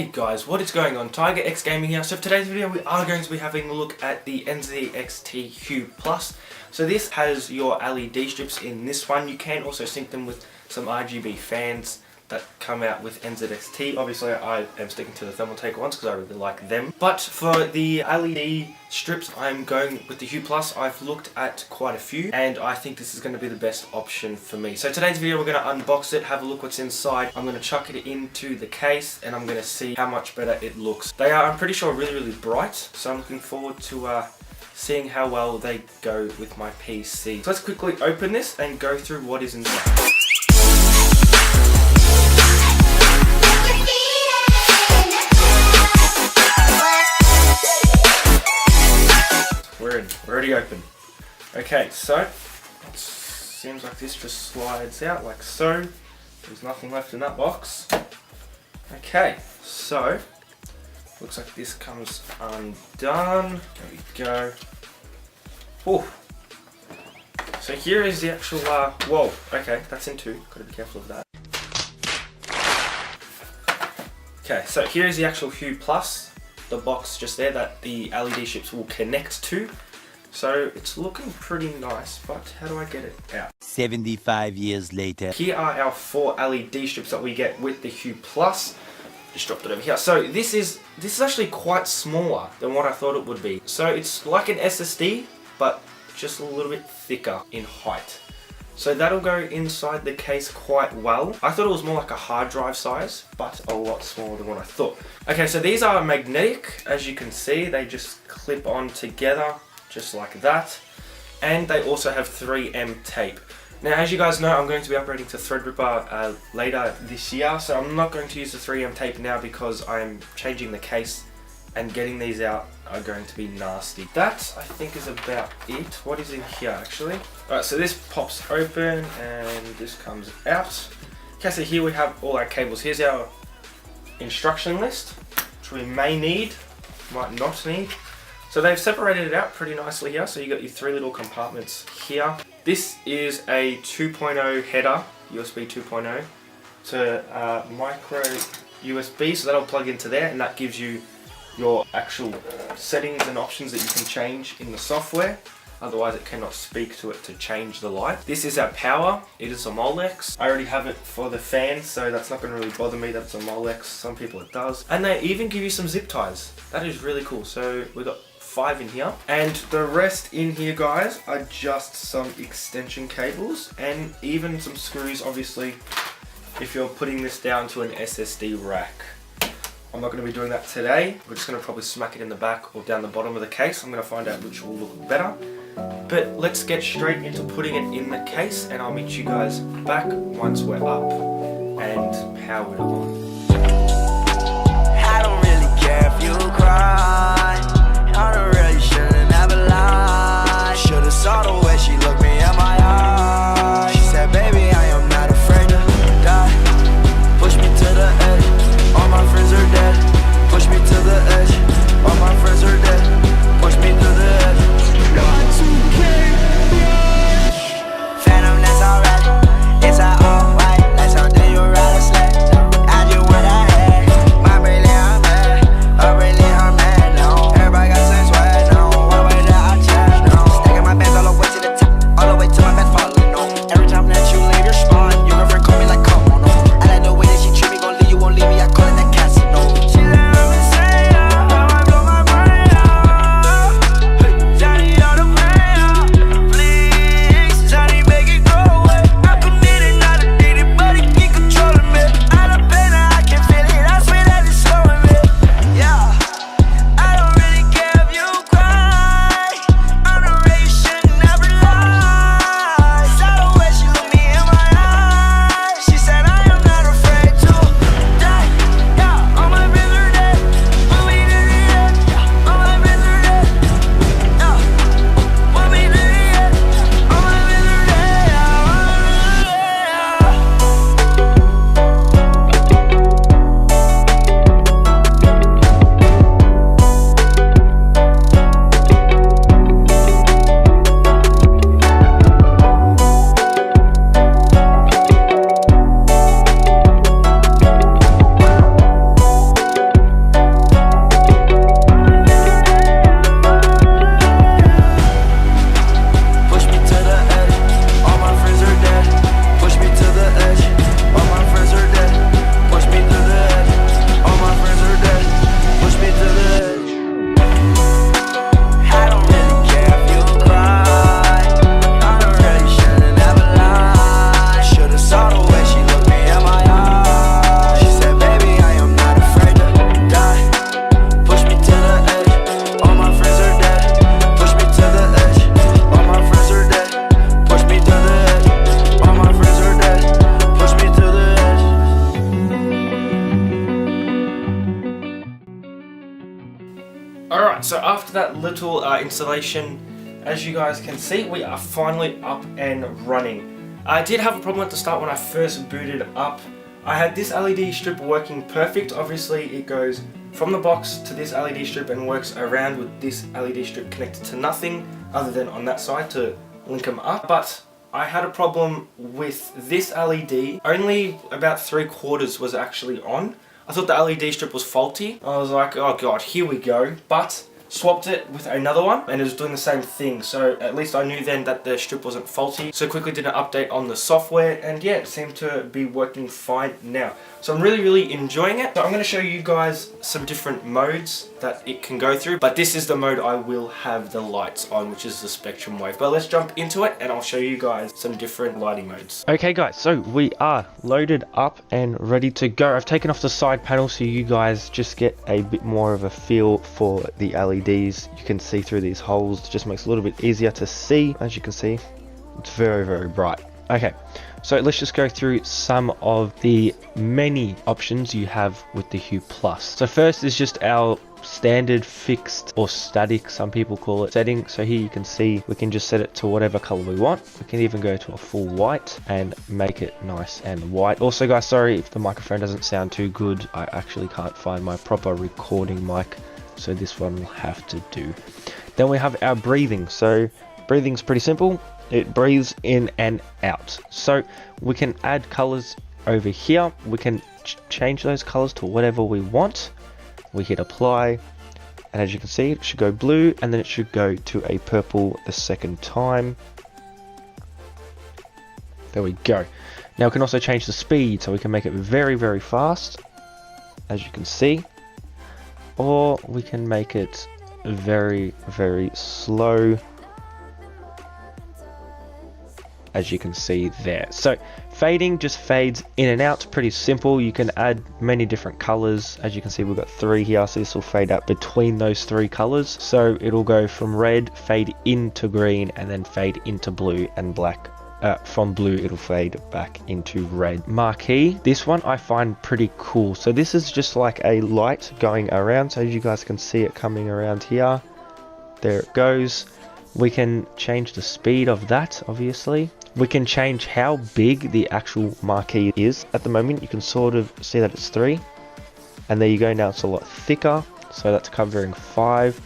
Hey guys, what is going on? Nzxt Gaming here. So for today's video we are going to be having a look at the Nzxt Hue Plus. So this has your LED strips in this one. You can also sync them with some RGB fans that come out with Nzxt. Obviously I am sticking to the Thermaltake ones because I really like them. But for the LED strips I'm going with the Hue Plus. I've looked at quite a few and I think this is going to be the best option for me. So today's video we're going to unbox it, have a look what's inside. I'm going to chuck it into the case and I'm going to see how much better it looks. They are, I'm pretty sure, really bright. So I'm looking forward to seeing how well they go with my PC. So let's quickly open this and go through what is inside. We're already open. Okay, so it seems like this just slides out like so. There's nothing left in that box. Okay, so looks like this comes undone. There we go. Oh, so here is the actual. Whoa. Okay, that's in two. Gotta be careful of that. Okay, so here is the actual Hue Plus. The box just there that the LED strips will connect to. So it's looking pretty nice, but how do I get it out? 75 years later. Here are our 4 LED strips that we get with the Hue Plus. Just dropped it over here. So this is actually quite smaller than what I thought it would be. So it's like an SSD, but just a little bit thicker in height. So that'll go inside the case quite well. I thought it was more like a hard drive size, but a lot smaller than what I thought. Okay, so these are magnetic. As you can see, they just clip on together, just like that. And they also have 3M tape. Now, as you guys know, I'm going to be upgrading to Threadripper later this year, so I'm not going to use the 3M tape now because I'm changing the case and getting these out are going to be nasty. That, I think, is about it. What is in here, actually? Alright, so this pops open and this comes out. Okay, so here we have all our cables. Here's our instruction list, which we may need, might not need. So they've separated it out pretty nicely here. So you got your 3 little compartments here. This is a 2.0 header, USB 2.0 to micro USB, so that'll plug into there and that gives you your actual settings and options that you can change in the software. Otherwise it cannot speak to it to change the light. This is our power. It is a Molex. I already have it for the fan, so that's not going to really bother me. That's a Molex. Some people it does. And they even give you some zip ties. That is really cool. So we've got 5 in here. And the rest in here, guys, are just some extension cables and even some screws, obviously, if you're putting this down to an SSD rack. I'm not going to be doing that today. We're just going to probably smack it in the back or down the bottom of the case. I'm going to find out which will look better. But let's get straight into putting it in the case and I'll meet you guys back once we're up and powered on. I don't really care if you cry. I don't really shouldn't ever lie. Should've saw the way she looked me in my eyes. She said, baby, I am not afraid to die. Push me to the edge. All my friends are dead. Push me to the edge. All my friends are dead. Push me to the edge. Phantom, that's alright. It's all white. Like something you rather slay. I do what I had. My brilliant, I'm mad. A brilliant, I'm mad. Now little installation. As you guys can see, we are finally up and running. I did have a problem at the start when I first booted up. I had this LED strip working perfect. Obviously it goes from the box to this LED strip and works around with this LED strip connected to nothing other than on that side to link them up. But I had a problem with this LED. Only about 3/4 was actually on. I thought the LED strip was faulty. I was like, oh god, here we go. But swapped it with another one and it was doing the same thing, so at least I knew then that the strip wasn't faulty. So quickly did an update on the software and yeah, it seemed to be working fine now. So I'm really enjoying it. So I'm going to show you guys some different modes that it can go through, but this is the mode I will have the lights on, which is the spectrum wave. But let's jump into it and I'll show you guys some different lighting modes. Okay guys, so we are loaded up and ready to go. I've taken off the side panel so you guys just get a bit more of a feel for the LEDs. You can see through these holes. It just makes it a little bit easier to see. As you can see, it's very bright. Okay, so let's just go through some of the many options you have with the Hue Plus. So first is just our standard fixed or static, some people call it, setting. So here you can see we can just set it to whatever color we want. We can even go to a full white and make it nice and white. Also guys, sorry if the microphone doesn't sound too good. I actually can't find my proper recording mic, so this one will have to do. Then we have our breathing. So breathing's pretty simple. It breathes in and out. So we can add colors over here. We can change those colors to whatever we want. We hit apply, and as you can see, it should go blue, and then it should go to a purple the second time. There we go. Now we can also change the speed, so we can make it very fast, as you can see, or we can make it very slow, as you can see there. So fading just fades in and out, pretty simple. You can add many different colors. As you can see, we've got 3 here, so this will fade out between those 3 colors. So it'll go from red, fade into green, and then fade into blue and black. From blue it'll fade back into red. Marquee, this one I find pretty cool. So this is just like a light going around, so as you guys can see it coming around here. There it goes. We can change the speed of that, obviously. We can change how big the actual marquee is. At the moment you can sort of see that it's 3, and there you go. Now it's a lot thicker, so that's covering 5,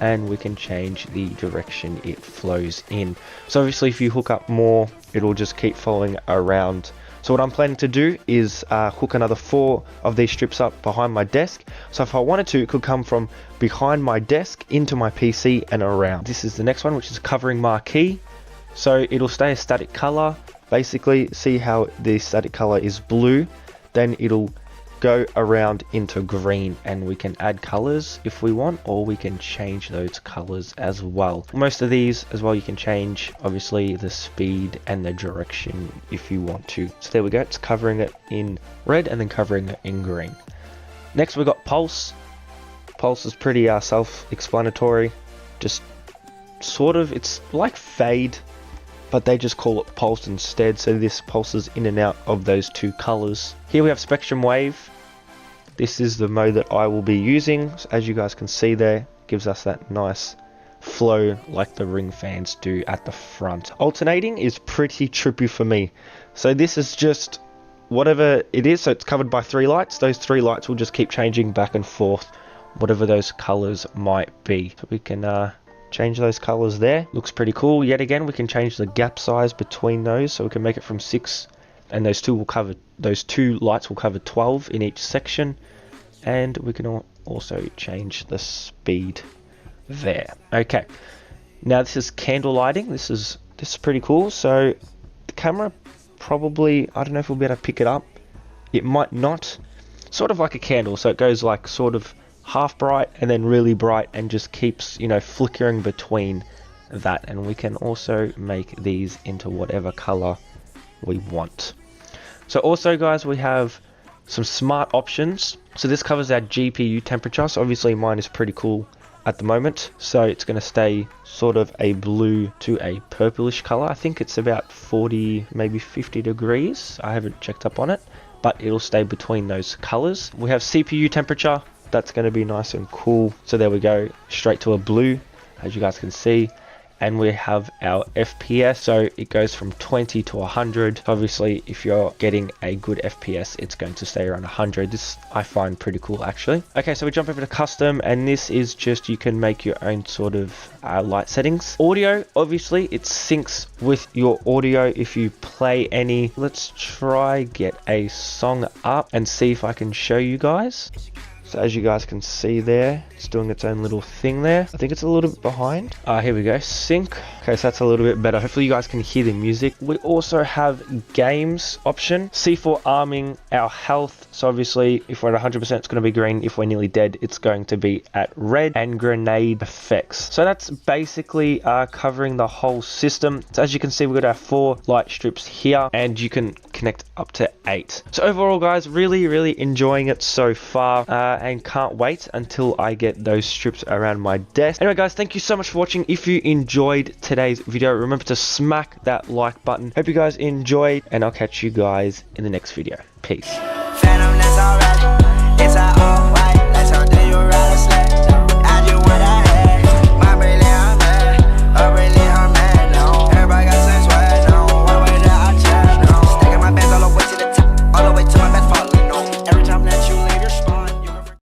and we can change the direction it flows in. So obviously if you hook up more, it'll just keep following around. So what I'm planning to do is hook another 4 of these strips up behind my desk. So if I wanted to, it could come from behind my desk into my PC and around. This is the next one, which is covering marquee. So it'll stay a static color. Basically, see how the static color is blue, then it'll go around into green, and we can add colors if we want, or we can change those colors as well. Most of these as well, you can change obviously the speed and the direction if you want to. So there we go, it's covering it in red and then covering it in green. Next we got pulse. Pulse is pretty self-explanatory. Just sort of, it's like fade, but they just call it pulse instead. So this pulses in and out of those 2 colors. Here we have spectrum wave. This is the mode that I will be using. So as you guys can see there, gives us that nice flow like the ring fans do at the front. Alternating is pretty trippy for me. So this is just whatever it is. So it's covered by 3 lights. Those 3 lights will just keep changing back and forth, whatever those colors might be. So we can change those colors there. Looks pretty cool. Yet again, we can change the gap size between those, so we can make it from 6, and those 2 lights will cover 12 in each section. And we can also change the speed there. Okay, now this is candle lighting. This is pretty cool. So the camera probably, I don't know if we'll be able to pick it up. It might not. Sort of like a candle, so it goes like sort of half bright and then really bright, and just keeps, you know, flickering between that. And we can also make these into whatever color we want. So also guys, we have some smart options. So this covers our GPU temperature. So obviously mine is pretty cool at the moment, so it's going to stay sort of a blue to a purplish color. I think it's about 40, maybe 50 degrees. I haven't checked up on it, but it'll stay between those colors. We have CPU temperature. That's going to be nice and cool. So there we go, straight to a blue. as you guys can see. And we have our FPS, so it goes from 20 to 100. Obviously, if you're getting a good FPS, it's going to stay around 100. This I find pretty cool, actually. Okay, so we jump over to custom, and this is just, you can make your own sort of light settings. Audio, obviously, it syncs with your audio if you play any. Let's try get a song up and see if I can show you guys. So as you guys can see there, it's doing its own little thing there. I think it's a little bit behind. Here we go, sync. Okay, so that's a little bit better. Hopefully you guys can hear the music. We also have games option. C4 arming our health. So obviously if we're at 100%, it's going to be green. If we're nearly dead, it's going to be at red. And grenade effects. So that's basically covering the whole system. So as you can see, we've got our 4 light strips here, and you can connect up to 8. So overall, guys, really enjoying it so far. And can't wait until I get those strips around my desk. Anyway, guys, thank you so much for watching. If you enjoyed today's video, remember to smack that like button. Hope you guys enjoyed, and I'll catch you guys in the next video. Peace. Phantom, that's alright. It's all white. Like something you ride a sled.